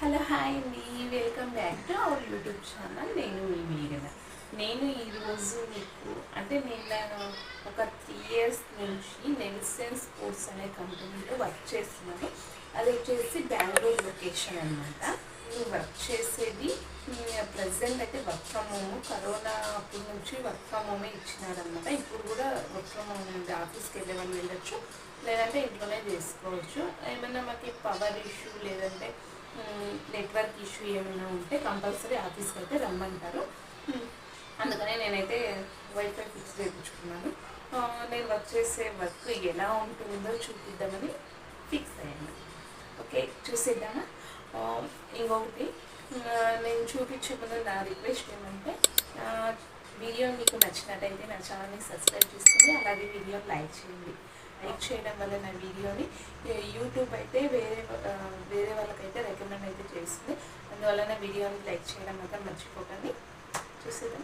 Hello hi అండి, welcome back to our YouTube channel. నేను మీ మీగన. నేను ఈరోజు మీకు నేను ఒక 3 years నుంచి నెల్సన్ స్పోర్ట్స్ అనే కంపెనీలో వర్క్ చేస్తున్నాను. అది వచ్చేసి బెంగళూరు లొకేషన్ అనమాట. నేను వర్క్ చేసేది ప్రజెంట్ అయితే వర్క్ ఫ్రమ్ హోమ్. కరోనా అప్పటి నుంచి వర్క్ ఫ్రమ్ హోమే ఇచ్చినారనమాట. ఇప్పుడు కూడా వర్క్ ఫ్రమ్ హోమ్ ఉంది. ఆఫీస్కి వెళ్ళే వాళ్ళు వెళ్ళొచ్చు, లేదంటే ఇంట్లోనే చేసుకోవచ్చు. ఏమైనా మాకు పవర్ ఇష్యూ లేదంటే నెట్వర్క్ ఇష్యూ ఏమైనా ఉంటే కంపల్సరీ ఆఫీస్కి అయితే రమ్మంటారు. అందుకనే నేనైతే వైఫై ఫిక్స్ చేయించుకున్నాను. నేను వర్క్ చేసే వర్క్ ఎలా ఉంటుందో చూపిద్దామని ఫిక్స్ అయ్యాను. ఓకే, చూసేద్దామా. ఇంకొకటి, నేను చూపించే ముందు నా రిక్వెస్ట్ ఏమంటే, వీడియో మీకు నచ్చినట్టయితే నా ఛానల్ని సబ్స్క్రైబ్ చేసుకోండి, అలాగే వీడియోని లైక్ చేయండి. లైక్ చేయడం వల్ల నా వీడియోని యూట్యూబ్ అయితే వేరే వాళ్ళకైతే రికమెండ్ అయితే చేస్తుంది. అందువల్ల నా వీడియోని లైక్ చేయడం మాత్రం మర్చిపోకండి. చూసేద్దాం.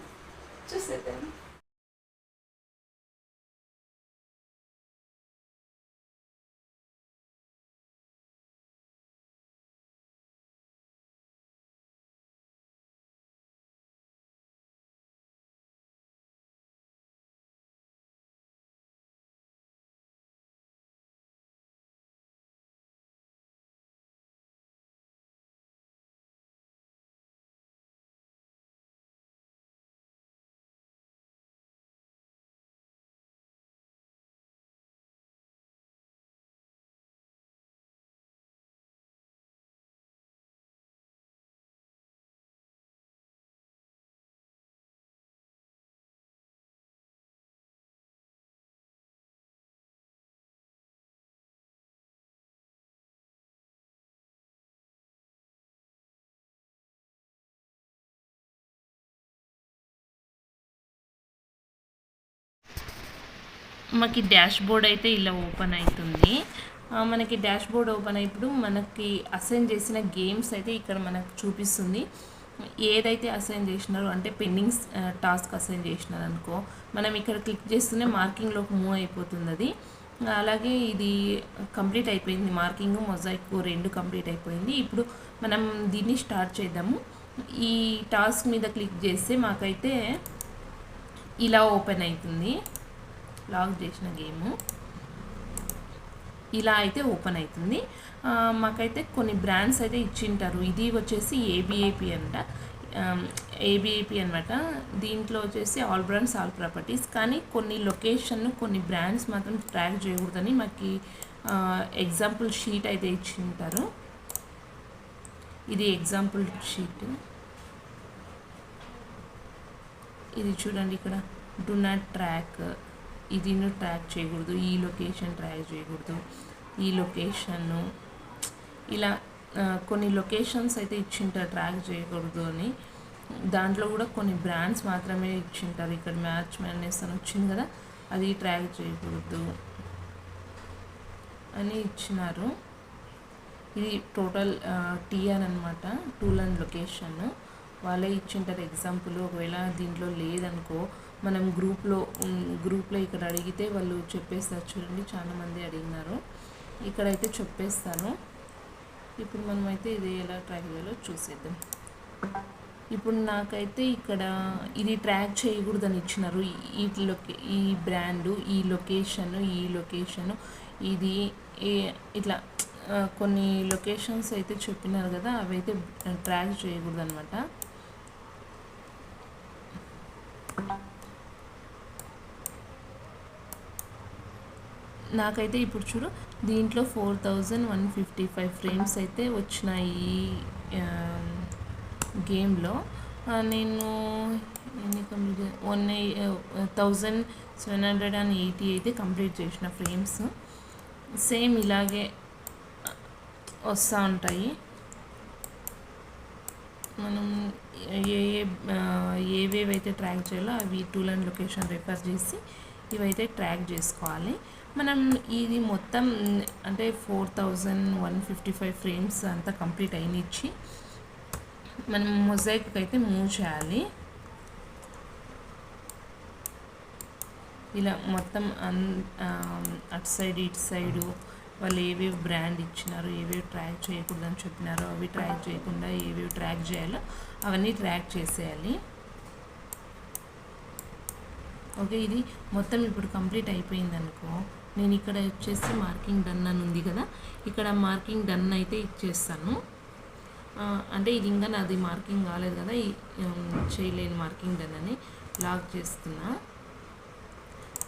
మనకి డాష్ బోర్డ్ అయితే ఇలా ఓపెన్ అవుతుంది. మనకి డాష్ బోర్డ్ ఓపెన్ అయినప్పుడు మనకి అసైన్ చేసిన గేమ్స్ అయితే ఇక్కడ మనకు చూపిస్తుంది. ఏదైతే అసైన్ చేసినారో అంటే పెండింగ్ టాస్క్ అసైన్ చేసినారు అనుకో, మనం ఇక్కడ క్లిక్ చేస్తూనే మార్కింగ్లోకి మూవ్ అయిపోతుంది అది. అలాగే ఇది కంప్లీట్ అయిపోయింది. మార్కింగ్ మొజాయిక్ 2 కంప్లీట్ అయిపోయింది. ఇప్పుడు మనం దీన్ని స్టార్ట్ చేద్దాము. ఈ టాస్క్ మీద క్లిక్ చేస్తే మాకైతే ఇలా ఓపెన్ అవుతుంది. లాగ్ చేసిన గేము ఇలా అయితే ఓపెన్ అవుతుంది. మాకైతే కొన్ని బ్రాండ్స్ అయితే ఇచ్చింటారు. ఇది వచ్చేసి ఏబిఏపి అనమాట. దీంట్లో వచ్చేసి ఆల్ బ్రాండ్స్ ఆల్ ప్రాపర్టీస్. కానీ కొన్ని లొకేషన్ కొన్ని బ్రాండ్స్ మాత్రం ట్రాక్ చేయకూడదని మాకు ఎగ్జాంపుల్ షీట్ అయితే ఇచ్చింటారు. ఇది ఎగ్జాంపుల్ షీట్. ఇది చూడండి, ఇక్కడ డు నాట్ ట్రాక్, ఇది ట్రాక్ చేయకూడదు, ఈ లొకేషన్ ట్రాక్ చేయకూడదు, ఈ లొకేషన్ను ఇలా కొన్ని లొకేషన్స్ అయితే ఇచ్చింటారు ట్రాక్ చేయకూడదు అని. దాంట్లో కూడా కొన్ని బ్రాండ్స్ మాత్రమే ఇచ్చింటారు. ఇక్కడ మ్యాచ్ మ్యాడ్నెస్ అని వచ్చింది కదా, అది ట్రాక్ చేయకూడదు అని ఇచ్చినారు. ఇది టోటల్ టీఆర్ అనమాట, టూల్ అండ్ లొకేషన్. వాళ్ళే ఇచ్చింటారు ఎగ్జాంపుల్. ఒకవేళ దీంట్లో లేదనుకో మనం గ్రూప్లో ఇక్కడ అడిగితే వాళ్ళు చెప్పేస్తారు. చూడండి, చాలామంది అడిగినారు. ఇక్కడైతే చెప్పేస్తాను. ఇప్పుడు మనమైతే ఇది ఎలా ట్రాక్ చేయాలో చూసేద్దాం. ఇప్పుడు నాకైతే ఇక్కడ ఇది ట్రాక్ చేయకూడదని ఇచ్చినారు. ఈ బ్రాండు, ఈ లొకేషను ఇది ఇట్లా కొన్ని లొకేషన్స్ అయితే చెప్పినారు కదా, అవైతే ట్రాక్ చేయకూడదు అనమాట. నాకైతే ఇప్పుడు చూడు, దీంట్లో 4155 ఫ్రేమ్స్ అయితే వచ్చినాయి గేమ్లో. నేను 1780 అయితే కంప్లీట్ చేసిన ఫ్రేమ్స్. సేమ్ ఇలాగే వస్తూ ఉంటాయి. మనం ఏవేవైతే ట్రాక్ చేయాలో అవి టూల్ అండ్ లొకేషన్ రెఫర్ చేసి ఇవైతే ట్రాక్ చేసుకోవాలి. మనం ఇది మొత్తం అంటే 4155 ఫ్రేమ్స్ అంతా కంప్లీట్ అయినిచ్చి మనం మొజాయిక్ అయితే మూవ్ చేయాలి. ఇలా మొత్తం అటు సైడ్ ఇటు సైడు వాళ్ళు ఏవేవి బ్రాండ్ ఇచ్చినారో, ఏవేవి ట్రాక్ చేయకూడదని చెప్పినారో అవి ట్రాక్ చేయకుండా ఏవేవి ట్రాక్ చేయాలో అవన్నీ ట్రాక్ చేసేయాలి. ఓకే, ఇది మొత్తం ఇప్పుడు కంప్లీట్ అయిపోయింది అనుకో, నేను ఇక్కడ వచ్చేసి మార్కింగ్ డన్ అని ఉంది కదా, ఇక్కడ మార్కింగ్ డన్ అయితే ఇచ్చేస్తాను. అంటే ఇది ఇంకా నాది మార్కింగ్ కాలేదు కదా, చేయలేని మార్కింగ్ డన్ అని లాక్ చేస్తున్నా.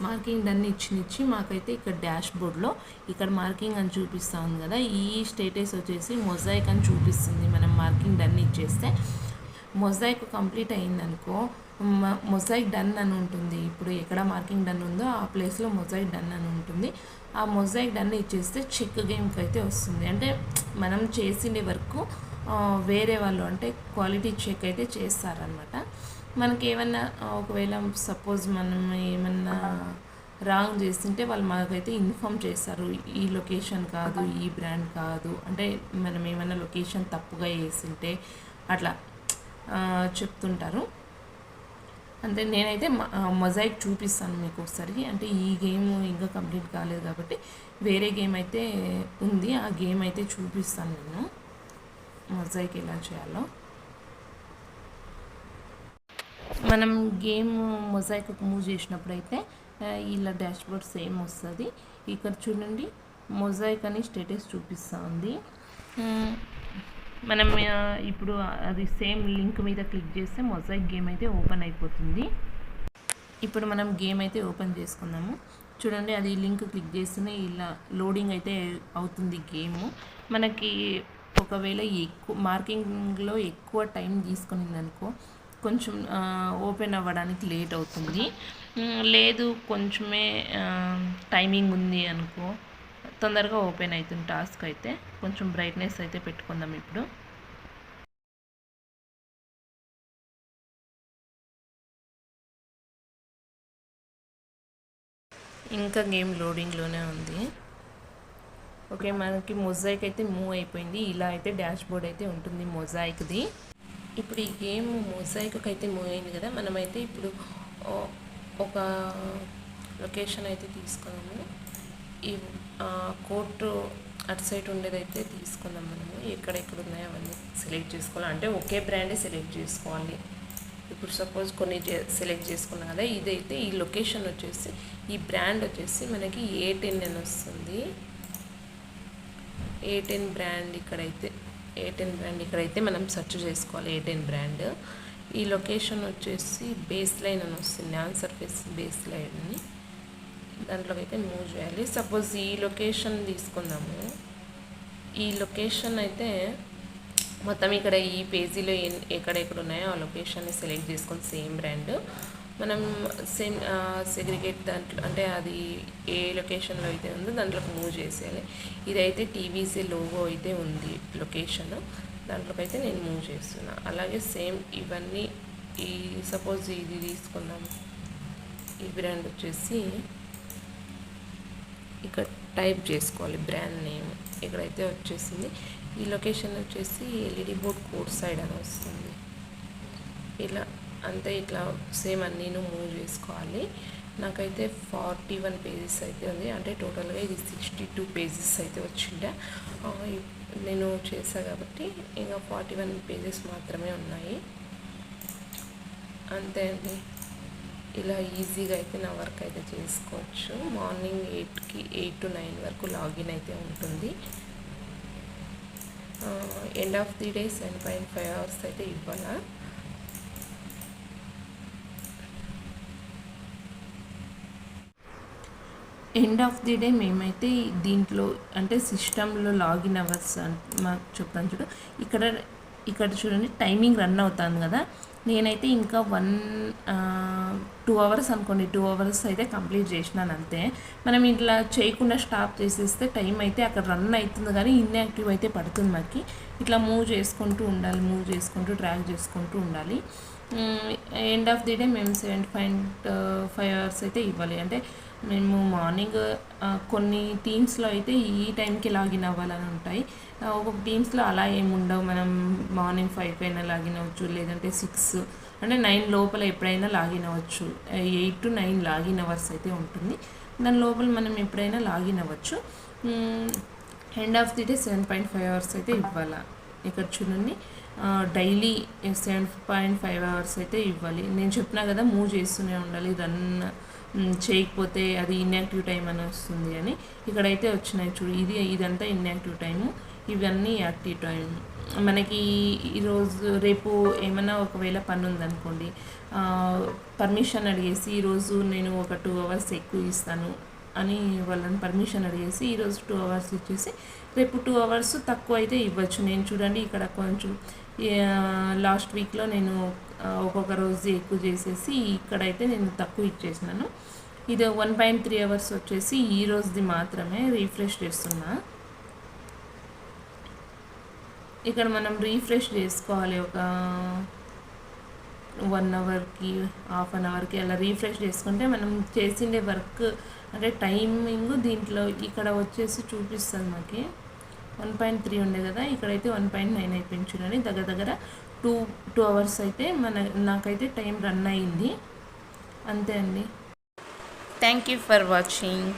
మార్కింగ్ డన్ ఇచ్చి మాకైతే ఇక్కడ డాష్ బోర్డ్లో ఇక్కడ మార్కింగ్ అని చూపిస్తూ ఉంది కదా, ఈ స్టేటస్ వచ్చేసి మొజాయిక్ అని చూపిస్తుంది. మనం మార్కింగ్ డన్ ఇచ్చేస్తే మొజాయిక్ కంప్లీట్ అయిందనుకో, మొజాయిక్ డన్ అని ఉంటుంది. ఇప్పుడు ఎక్కడ మార్కింగ్ డన్ ఉందో ఆ ప్లేస్లో మొజాయిక్ డన్ అని ఉంటుంది. ఆ మొజాయిక్ డన్ ఇచ్చేస్తే చెక్ గేమ్కి అయితే వస్తుంది. అంటే మనం చేసిండే వరకు వేరే వాళ్ళు అంటే క్వాలిటీ చెక్ అయితే చేస్తారనమాట. మనకి ఏమన్నా ఒకవేళ సపోజ్ మనం ఏమన్నా రాంగ్ చేస్తుంటే వాళ్ళు మాకైతే ఇన్ఫామ్ చేస్తారు, ఈ లొకేషన్ కాదు, ఈ బ్రాండ్ కాదు, అంటే మనం ఏమన్నా లొకేషన్ తప్పుగా వేసింటే అట్లా చెప్తుంటారు. అంటే నేనైతే మొజాయిక్ చూపిస్తాను మీకు ఒకసారి. అంటే ఈ గేమ్ ఇంకా కంప్లీట్ కాలేదు కాబట్టి వేరే గేమ్ అయితే ఉంది, ఆ గేమ్ అయితే చూపిస్తాను నేను మొజాయిక్ ఎలా చేయాలో. మనం గేమ్ మొజాయిక్ మూవ్ చేసినప్పుడు అయితే ఇలా డాష్ బోర్డ్ సేమ్ వస్తుంది. ఇక్కడ చూడండి మొజాయిక్ అని స్టేటస్ చూపిస్తూ ఉంది. మనం ఇప్పుడు అది సేమ్ లింక్ మీద క్లిక్ చేస్తే మొజాయిక్ గేమ్ అయితే ఓపెన్ అయిపోతుంది. ఇప్పుడు మనం గేమ్ అయితే ఓపెన్ చేసుకుందాము. చూడండి అది లింక్ క్లిక్ చేస్తేనే ఇలా లోడింగ్ అయితే అవుతుంది గేము. మనకి ఒకవేళ ఎక్కువ మార్కింగ్లో ఎక్కువ టైం తీసుకునిందనుకో కొంచెం ఓపెన్ అవ్వడానికి లేట్ అవుతుంది. లేదు కొంచెమే టైమింగ్ ఉంది అనుకో తొందరగా ఓపెన్ అవుతుంది టాస్క్ అయితే. కొంచెం బ్రైట్నెస్ అయితే పెట్టుకుందాం ఇప్పుడు. ఇంకా గేమ్ లోడింగ్లోనే ఉంది. ఓకే, మనకి మొజాయిక్ అయితే మూవ్ అయిపోయింది. ఇలా అయితే డాష్ బోర్డ్ అయితే ఉంటుంది మొజాయిక్ది. ఇప్పుడు ఈ గేమ్ మొజాయిక్ అయితే మూవ్ అయింది కదా, మనమైతే ఇప్పుడు ఒక లొకేషన్ అయితే తీసుకున్నాము. ఈ కోర్టు అటు సైడ్ ఉండేదైతే తీసుకుందాం. మనము ఎక్కడెక్కడ ఉన్నాయో అవన్నీ సెలెక్ట్ చేసుకోవాలి. అంటే ఒకే బ్రాండే సెలెక్ట్ చేసుకోవాలి. ఇప్పుడు సపోజ్ కొన్ని సెలెక్ట్ చేసుకున్నాం కదా, ఇదైతే ఈ లొకేషన్ వచ్చేసి ఈ బ్రాండ్ వచ్చేసి మనకి A10 అని వస్తుంది. A10 బ్రాండ్ ఇక్కడైతే మనం సెర్చ్ చేసుకోవాలి. A10 brand. ఈ లొకేషన్ వచ్చేసి బేస్ లైన్ అని వస్తుంది, ఆన్ సర్ఫేస్ బేస్ లైన్ అని. దాంట్లోకి అయితే మూవ్ చేయాలి. సపోజ్ ఈ లొకేషన్ తీసుకుందాము. ఈ లొకేషన్ అయితే మొత్తం ఇక్కడ ఈ పేజీలో ఎక్కడెక్కడ ఉన్నాయో ఆ లొకేషన్ని సెలెక్ట్ చేసుకొని సేమ్ బ్రాండ్ మనం సేమ్ సెగ్రిగేట్ దాంట్లో అంటే అది ఏ లొకేషన్లో అయితే ఉందో దాంట్లోకి మూవ్ చేసేయాలి. ఇదైతే టీవీసీ లోగో అయితే ఉంది లొకేషన్, దాంట్లోకి అయితే నేను మూవ్ చేస్తున్నా. అలాగే సేమ్ ఇవన్నీ ఈ సపోజ్ ఇది తీసుకుందాం. ఈ బ్రాండ్ వచ్చేసి ఇక్కడ టైప్ చేసుకోవాలి బ్రాండ్ నేమ్. ఇక్కడైతే వచ్చేసింది. ఈ లొకేషన్ వచ్చేసి LED బోర్డ్ కోడ్ సైడ్ అని వస్తుంది. ఇలా అంతే, ఇట్లా సేమ్ అన్నీను మూవ్ చేసుకోవాలి. నాకైతే 41 పేజెస్ అయితే ఉంది. అంటే టోటల్గా ఇది 62 పేజెస్ అయితే వచ్చిండే. నేను చేసా కాబట్టి ఇంకా 41 పేజెస్ మాత్రమే ఉన్నాయి. అంతే అండి, ఇలా ఈజీగా అయితే నా వర్క్ అయితే చేసుకోవచ్చు. మార్నింగ్ 8 to 9 వరకు లాగిన్ అయితే ఉంటుంది. End of the day 7.5 hours అయితే ఇవ్వాలా. ఎండ్ ఆఫ్ ది డే మేమైతే దీంట్లో అంటే సిస్టంలో లాగిన్ అవర్స్ మాకు చెప్తాను చూడు. ఇక్కడ చూడండి టైమింగ్ రన్ అవుతాను కదా, నేనైతే ఇంకా 2 hours అనుకోండి, 2 hours అయితే కంప్లీట్ చేసినాను అంతే. మనం ఇట్లా చేయకుండా స్టాప్ చేసేస్తే టైం అయితే అక్కడ రన్ అవుతుంది కానీ ఇన్యాక్టివ్ అయితే పడుతుంది మాకు. ఇట్లా మూవ్ చేసుకుంటూ ఉండాలి, మూవ్ చేసుకుంటూ ట్రాక్ చేసుకుంటూ ఉండాలి. ఎండ్ ఆఫ్ ది డే మేము 7.5 hours అయితే ఇవ్వాలి. అంటే మేము మార్నింగ్ కొన్ని టీమ్స్లో అయితే ఈ టైంకి లాగిన్ అవ్వాలని ఉంటాయి, ఒక్కొక్క టీమ్స్లో అలా ఏమి ఉండవు. మనం మార్నింగ్ 5 అయినా లాగిన్ అవ్వచ్చు, లేదంటే 6 అంటే 9 లోపల ఎప్పుడైనా లాగిన్ అవ్వచ్చు. 8 to 9 లాగిన్ అవర్స్ అయితే ఉంటుంది. దాని లోపల మనం ఎప్పుడైనా లాగిన్ అవ్వచ్చు. End of the day 7.5 hours అయితే ఇవ్వాలి. ఇక్కడ చూడండి, డైలీ 7.5 అవర్స్ అయితే ఇవ్వాలి. నేను చెప్పినా కదా, మూవ్ చేస్తూనే ఉండాలి, రన్ చేయకపోతే అది ఇన్యాక్టివ్ టైం అని వస్తుంది అని. ఇక్కడైతే వచ్చినాయి చూడు, ఇదంతా ఇన్యాక్టివ్ టైము, ఇవన్నీ యాక్టివ్ టైం. మనకి ఈరోజు రేపు ఏమైనా ఒకవేళ పని ఉందనుకోండి, పర్మిషన్ అడిగేసి ఈరోజు నేను ఒక 2 అవర్స్ ఎక్కువ ఇస్తాను అని వాళ్ళని పర్మిషన్ అడిగేసి ఈరోజు 2 అవర్స్ ఇచ్చేసి రేపు 2 అవర్స్ తక్కువ అయితే ఇవ్వచ్చు. నేను చూడండి ఇక్కడ కొంచెం లాస్ట్ వీక్లో నేను ఒక్కొక్క రోజు ఎక్కువ చేసేసి ఇక్కడైతే నేను తక్కువ ఇచ్చేసినాను. ఇది 1.3 అవర్స్ వచ్చేసి ఈ రోజుది మాత్రమే. రీఫ్రెష్ చేస్తున్నా. ఇక్కడ మనం రీఫ్రెష్ చేసుకోవాలి, ఒక 1 అవర్కి, హాఫ్ అన్ అవర్కి అలా రీఫ్రెష్ చేసుకుంటే మనం చేసిండే వర్క్ అంటే టైమింగ్ దీంట్లో ఇక్కడ వచ్చేసి చూపిస్తుంది మనకి. 1.3 ఉండే కదా, ఇక్కడైతే 1.9 అయిపోయింది చూడండి. దగ్గర 2 అవర్స్ అయితే నాకైతే టైం రన్ అయింది. అంతే అండి. Thank you for watching.